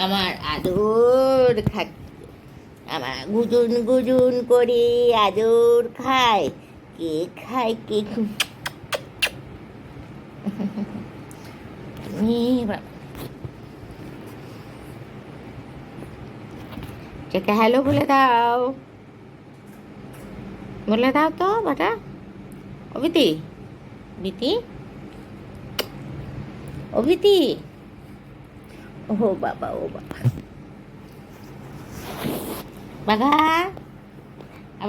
আমার আদর আমার গুজুন গুজুন করে আদর খায়। কে খায় কে চেকে হ্যালো বলে দাও, বলে দাও তো বাটা। ও বিতি, বিতি, ও বিতি, ও বাবা, ও বাবা, বাঘা,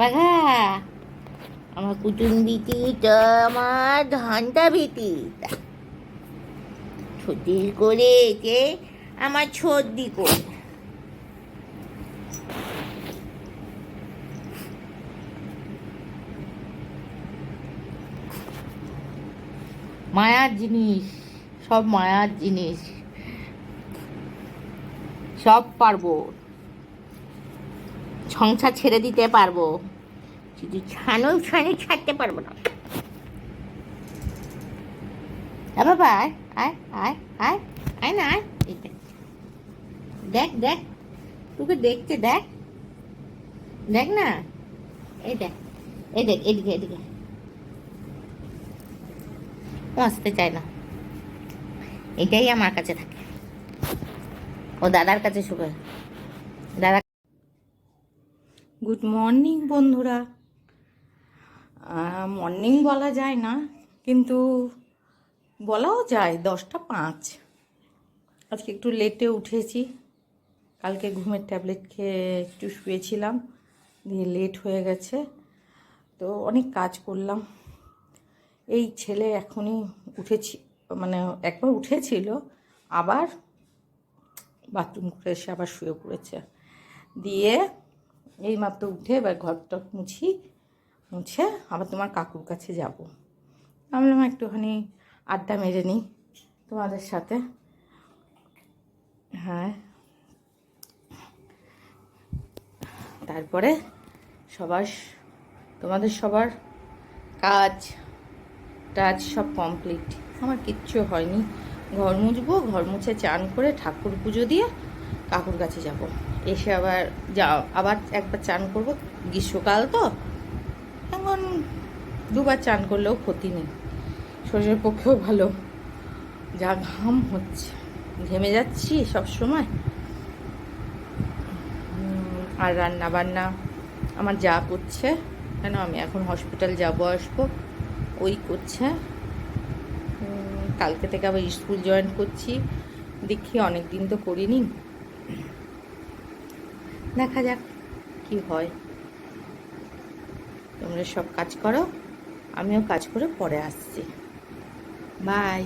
বাঘা, আমার কুটুন বিটিটা, আমার ধানটা বিটিটা ছুটি করেছে, আমার সর্দি করে। মায়ার জিনিস, সব মায়ার জিনিস, সব পারবো, সংসার ছেড়ে দিতে পারবো, শুধু ছাড়তে পারবো না। বাবা আয় আয় আয় আয় আয় না, আয় দেখ দেখ, তোকে দেখতে দেখ, দেখ না, এই দেখ, এই দেখ, এদিকে এদিকে। ও আসতে চায় না, এটাই আমার কাছে থাকে, ও দাদার কাছে শুবে। দাদা গুড মর্নিং বন্ধুরা। মর্নিং বলা যায় না, কিন্তু বলাও যায় 10টা 5। আজকে একটু লেটে উঠেছি, কালকে ঘুমের ট্যাবলেট খেয়ে একটু শুয়েছিলাম, দিয়ে লেট হয়ে গেছে, তো অনেক কাজ করলাম। এই ছেলে এখনই উঠেছি, মানে একবার উঠেছিল, আবার বাথরুম করে এসে আবার শুয়ে পড়েছে। দিয়ে এইমাত্র উঠে এবার ঘরটা মুছে আবার তোমার কাকুর কাছে যাব। ভাবলাম একটুখানি আড্ডা মেরে নিই তোমাদের সাথে। হ্যাঁ, তারপরে তোমাদের সবার কাজ টাজ সব কমপ্লিট, আমার কিচ্ছু হয়নি। ঘর মুছবো, ঘর মুছে চান করে ঠাকুর পুজো দিয়ে কাকুর কাছে যাব। এসে আবার একবার চান করব, গ্রীষ্মকাল তো এখন 2বার চান করলেও ক্ষতি নেই, শরীরের পক্ষেও ভালো। যা ঘাম হচ্ছে, ঘেমে যাচ্ছি সব সময়। আর রান্না বান্না আমার যা করছে, কেন আমি এখন হসপিটাল আসবো, ওই করছে। কালকে থেকে আবার স্কুল জয়েন করছি, দেখি অনেক দিন তো করিনি, দেখা যাক কি হয়। তোমরা সব কাজ করো, আমিও কাজ করে পরে আসছি। বাই।